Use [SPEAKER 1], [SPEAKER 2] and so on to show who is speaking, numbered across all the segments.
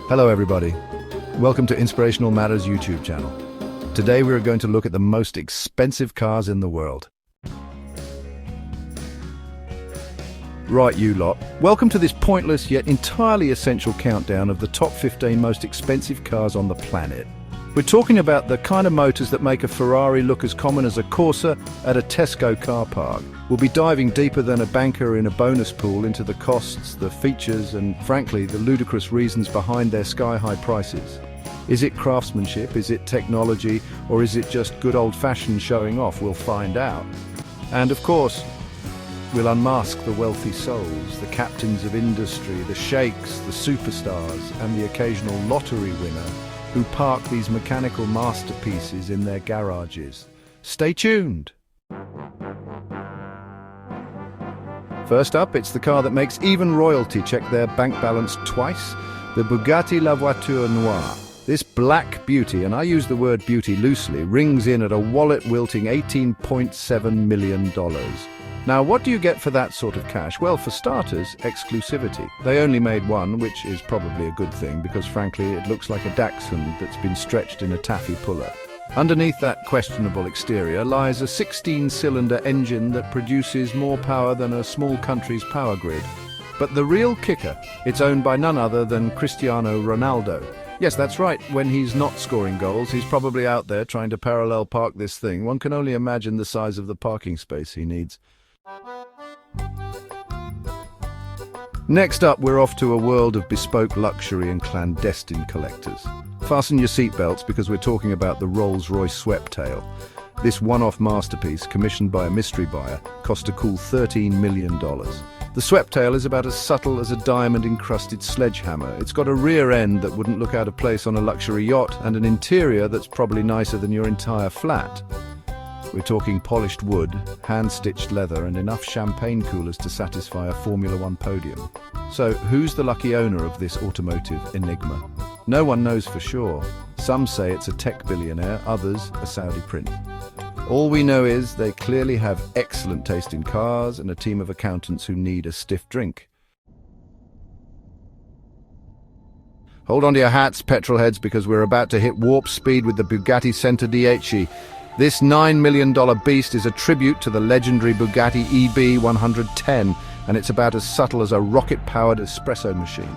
[SPEAKER 1] Hello everybody. Welcome to Inspirational Matters YouTube channel. Today we are going to look at the most expensive cars in the world. Right, you lot. Welcome to this pointless yet entirely essential countdown of the top 15 most expensive cars on the planet. We're talking about the kind of motors that make a Ferrari look as common as a Corsa at a Tesco car park. We'll be diving deeper than a banker in a bonus pool into the costs, the features, and frankly, the ludicrous reasons behind their sky-high prices. Is it craftsmanship, is it technology, or is it just good old-fashioned showing off? We'll find out. And of course, we'll unmask the wealthy souls, the captains of industry, the sheikhs, the superstars, and the occasional lottery winner who park these mechanical masterpieces in their garages. Stay tuned! First up, it's the car that makes even royalty check their bank balance twice, the Bugatti La Voiture Noire. This black beauty, and I use the word beauty loosely, rings in at a wallet-wilting $18.7 million. Now, what do you get for that sort of cash? Well, for starters, exclusivity. They only made one, which is probably a good thing, because frankly, it looks like a Dachshund that's been stretched in a taffy puller. Underneath that questionable exterior lies a 16-cylinder engine that produces more power than a small country's power grid. But the real kicker, it's owned by none other than Cristiano Ronaldo. Yes, that's right, when he's not scoring goals, he's probably out there trying to parallel park this thing. One can only imagine the size of the parking space he needs. Next up, we're off to a world of bespoke luxury and clandestine collectors. Fasten your seatbelts because we're talking about the Rolls-Royce Sweptail. This one-off masterpiece, commissioned by a mystery buyer, cost a cool $13 million. The Sweptail is about as subtle as a diamond-encrusted sledgehammer. It's got a rear end that wouldn't look out of place on a luxury yacht, and an interior that's probably nicer than your entire flat. We're talking polished wood, hand-stitched leather, and enough champagne coolers to satisfy a Formula One podium. So, who's the lucky owner of this automotive enigma? No one knows for sure. Some say it's a tech billionaire, others a Saudi prince. All we know is they clearly have excellent taste in cars and a team of accountants who need a stiff drink. Hold on to your hats, petrolheads, because we're about to hit warp speed with the Bugatti Centodieci. This $9 million beast is a tribute to the legendary Bugatti EB 110, and it's about as subtle as a rocket-powered espresso machine.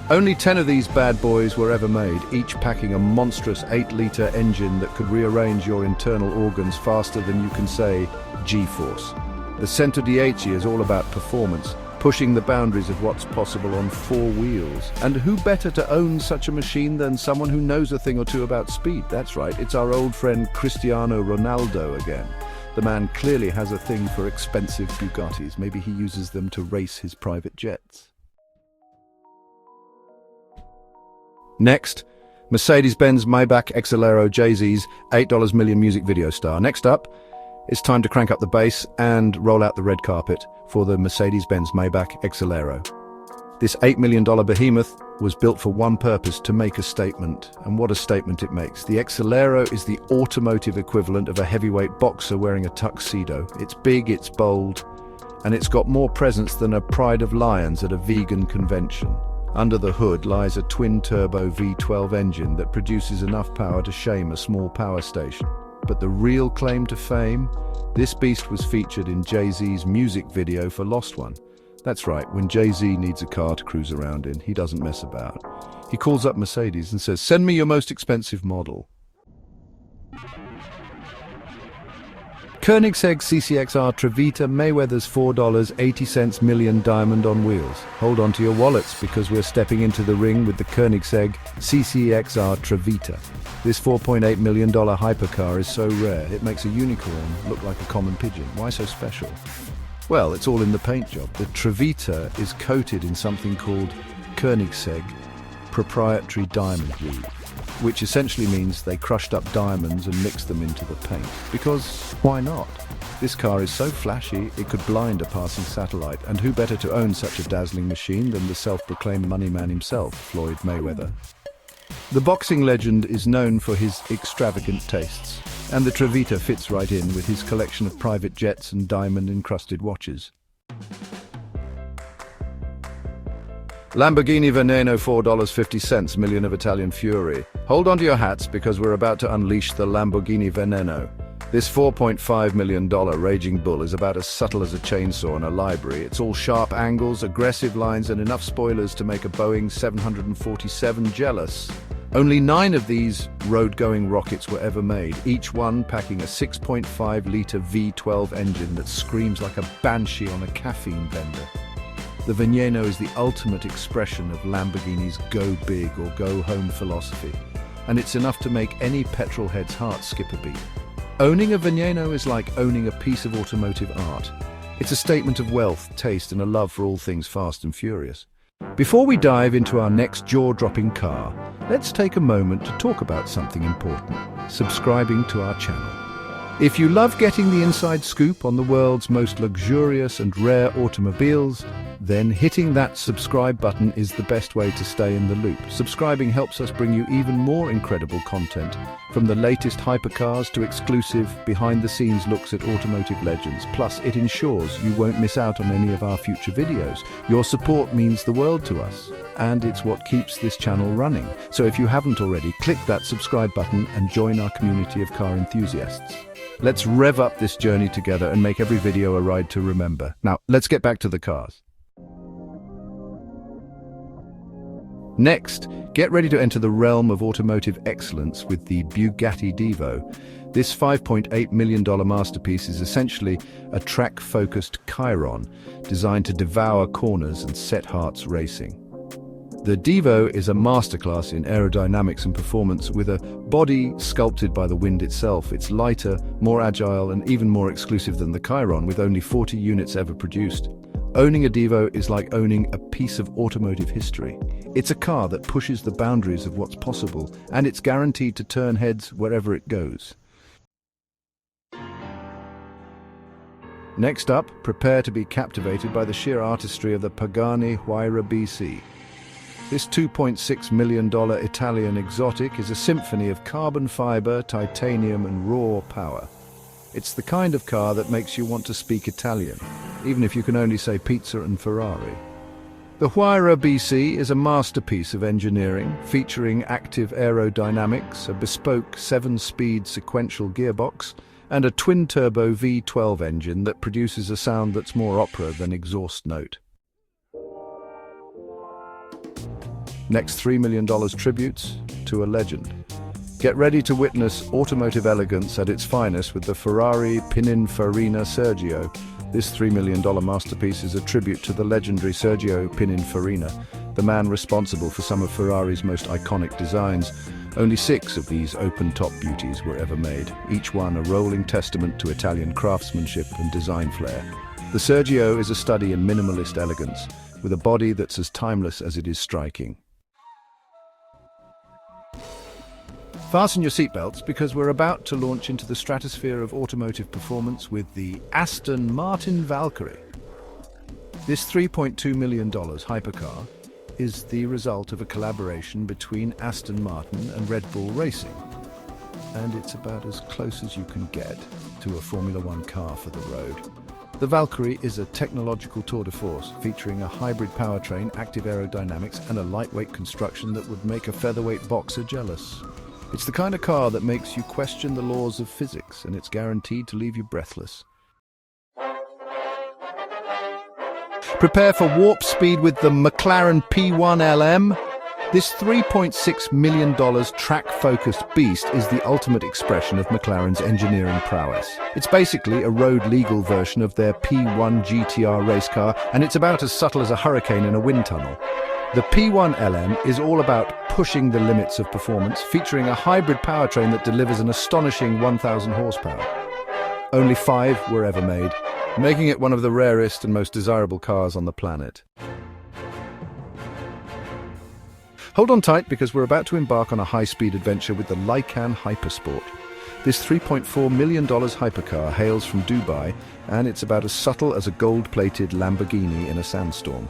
[SPEAKER 1] Only 10 of these bad boys were ever made, each packing a monstrous 8-litre engine that could rearrange your internal organs faster than you can say G-force. The Centodieci is all about performance, pushing the boundaries of what's possible on 4 wheels. And who better to own such a machine than someone who knows a thing or two about speed? That's right, it's our old friend Cristiano Ronaldo again. The man clearly has a thing for expensive Bugattis. Maybe he uses them to race his private jets. Next, Mercedes-Benz Maybach Exelero Jay-Z's $8 million music video star. Next up, it's time to crank up the bass and roll out the red carpet for the Mercedes-Benz Maybach Exelero. This $8 million behemoth was built for one purpose, to make a statement. And what a statement it makes. The Exelero is the automotive equivalent of a heavyweight boxer wearing a tuxedo. It's big, it's bold, and it's got more presence than a Pride of Lions at a vegan convention. Under the hood lies a twin-turbo V12 engine that produces enough power to shame a small power station. But the real claim to fame? This beast was featured in Jay-Z's music video for Lost One. That's right, when Jay-Z needs a car to cruise around in, he doesn't mess about. He calls up Mercedes and says, "Send me your most expensive model." Koenigsegg CCXR Trevita Mayweather's $4.80 million diamond on wheels. Hold on to your wallets because we're stepping into the ring with the Koenigsegg CCXR Trevita. This $4.8 million hypercar is so rare, it makes a unicorn look like a common pigeon. Why so special? Well, it's all in the paint job. The Trevita is coated in something called Koenigsegg proprietary diamond weave, which essentially means they crushed up diamonds and mixed them into the paint. Because why not? This car is so flashy it could blind a passing satellite, and who better to own such a dazzling machine than the self-proclaimed money man himself, Floyd Mayweather. The boxing legend is known for his extravagant tastes, and the Trevita fits right in with his collection of private jets and diamond-encrusted watches. Lamborghini Veneno, $4.50 million of Italian fury. Hold on to your hats because we're about to unleash the Lamborghini Veneno. This $4.5 million raging bull is about as subtle as a chainsaw in a library. It's all sharp angles, aggressive lines, and enough spoilers to make a Boeing 747 jealous. Only 9 of these road-going rockets were ever made, each one packing a 6.5-litre V12 engine that screams like a banshee on a caffeine bender. The Veneno is the ultimate expression of Lamborghini's go big or go home philosophy, and it's enough to make any petrolhead's heart skip a beat. Owning a Veneno is like owning a piece of automotive art. It's a statement of wealth, taste, and a love for all things fast and furious. Before we dive into our next jaw-dropping car, let's take a moment to talk about something important: subscribing to our channel. If you love getting the inside scoop on the world's most luxurious and rare automobiles, then hitting that subscribe button is the best way to stay in the loop. Subscribing helps us bring you even more incredible content, from the latest hypercars to exclusive behind-the-scenes looks at automotive legends. Plus, it ensures you won't miss out on any of our future videos. Your support means the world to us, and it's what keeps this channel running. So if you haven't already, click that subscribe button and join our community of car enthusiasts. Let's rev up this journey together and make every video a ride to remember. Now, let's get back to the cars. Next, get ready to enter the realm of automotive excellence with the Bugatti Divo. This $5.8 million masterpiece is essentially a track-focused Chiron designed to devour corners and set hearts racing. The Divo is a masterclass in aerodynamics and performance, with a body sculpted by the wind itself. It's lighter, more agile, and even more exclusive than the Chiron, with only 40 units ever produced. Owning a Divo is like owning a piece of automotive history. It's a car that pushes the boundaries of what's possible, and it's guaranteed to turn heads wherever it goes. Next up, prepare to be captivated by the sheer artistry of the Pagani Huayra BC. This $2.6 million Italian exotic is a symphony of carbon fiber, titanium, and raw power. It's the kind of car that makes you want to speak Italian, even if you can only say pizza and Ferrari. The Huayra BC is a masterpiece of engineering, featuring active aerodynamics, a bespoke 7-speed sequential gearbox, and a twin-turbo V12 engine that produces a sound that's more opera than exhaust note. Next, $3 million tributes to a legend. Get ready to witness automotive elegance at its finest with the Ferrari Pininfarina Sergio. This $3 million masterpiece is a tribute to the legendary Sergio Pininfarina, the man responsible for some of Ferrari's most iconic designs. Only 6 of these open-top beauties were ever made, each one a rolling testament to Italian craftsmanship and design flair. The Sergio is a study in minimalist elegance, with a body that's as timeless as it is striking. Fasten your seatbelts because we're about to launch into the stratosphere of automotive performance with the Aston Martin Valkyrie. This $3.2 million hypercar is the result of a collaboration between Aston Martin and Red Bull Racing, and it's about as close as you can get to a Formula One car for the road. The Valkyrie is a technological tour de force featuring a hybrid powertrain, active aerodynamics, and a lightweight construction that would make a featherweight boxer jealous. It's the kind of car that makes you question the laws of physics, and it's guaranteed to leave you breathless. Prepare for warp speed with the McLaren P1 LM. This $3.6 million track-focused beast is the ultimate expression of McLaren's engineering prowess. It's basically a road-legal version of their P1 GTR race car, and it's about as subtle as a hurricane in a wind tunnel. The P1 LM is all about pushing the limits of performance, featuring a hybrid powertrain that delivers an astonishing 1,000 horsepower. Only 5 were ever made, making it one of the rarest and most desirable cars on the planet. Hold on tight because we're about to embark on a high-speed adventure with the Lykan Hypersport. This $3.4 million hypercar hails from Dubai, and it's about as subtle as a gold-plated Lamborghini in a sandstorm.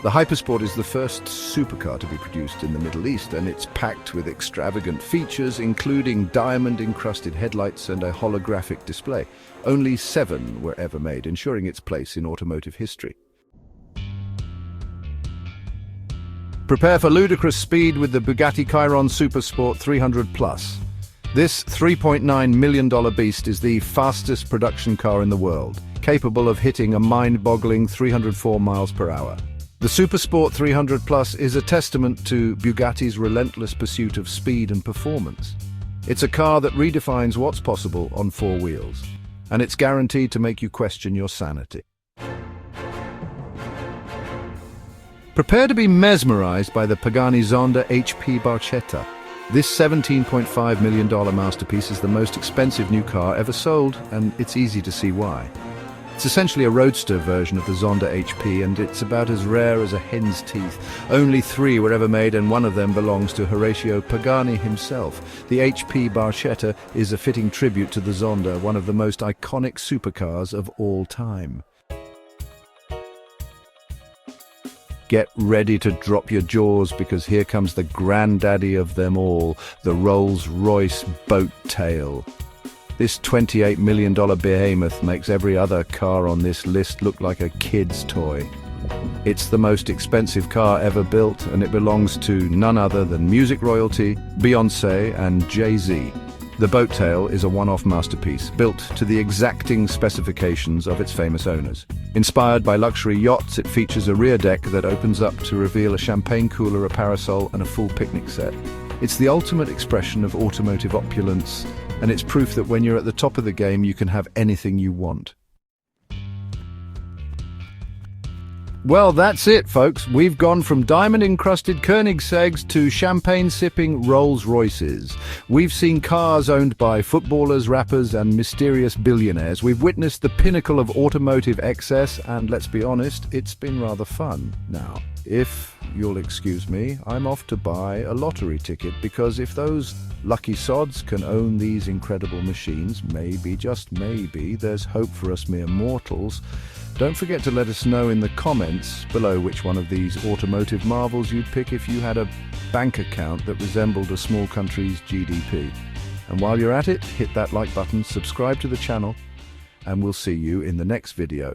[SPEAKER 1] The Hypersport is the first supercar to be produced in the Middle East, and it's packed with extravagant features, including diamond-encrusted headlights and a holographic display. Only 7 were ever made, ensuring its place in automotive history. Prepare for ludicrous speed with the Bugatti Chiron Supersport 300 Plus. This $3.9 million beast is the fastest production car in the world, capable of hitting a mind-boggling 304 miles per hour. The Supersport 300 Plus is a testament to Bugatti's relentless pursuit of speed and performance. It's a car that redefines what's possible on four wheels, and it's guaranteed to make you question your sanity. Prepare to be mesmerized by the Pagani Zonda HP Barchetta. This $17.5 million masterpiece is the most expensive new car ever sold, and it's easy to see why. It's essentially a roadster version of the Zonda HP, and it's about as rare as a hen's teeth. Only 3 were ever made, and one of them belongs to Horacio Pagani himself. The HP Barchetta is a fitting tribute to the Zonda, one of the most iconic supercars of all time. Get ready to drop your jaws, because here comes the granddaddy of them all, the Rolls-Royce Boat Tail. This $28 million behemoth makes every other car on this list look like a kid's toy. It's the most expensive car ever built, and it belongs to none other than music royalty, Beyoncé and Jay-Z. The Boat Tail is a one-off masterpiece, built to the exacting specifications of its famous owners. Inspired by luxury yachts, it features a rear deck that opens up to reveal a champagne cooler, a parasol, and a full picnic set. It's the ultimate expression of automotive opulence, and it's proof that when you're at the top of the game, you can have anything you want. Well, that's it, folks. We've gone from diamond-encrusted Koenigsegg's to champagne-sipping Rolls-Royces. We've seen cars owned by footballers, rappers, and mysterious billionaires. We've witnessed the pinnacle of automotive excess, and let's be honest, it's been rather fun. Now, if you'll excuse me, I'm off to buy a lottery ticket, because if those lucky sods can own these incredible machines, maybe, just maybe, there's hope for us mere mortals. Don't forget to let us know in the comments below which one of these automotive marvels you'd pick if you had a bank account that resembled a small country's GDP. And while you're at it, hit that like button, subscribe to the channel, and we'll see you in the next video.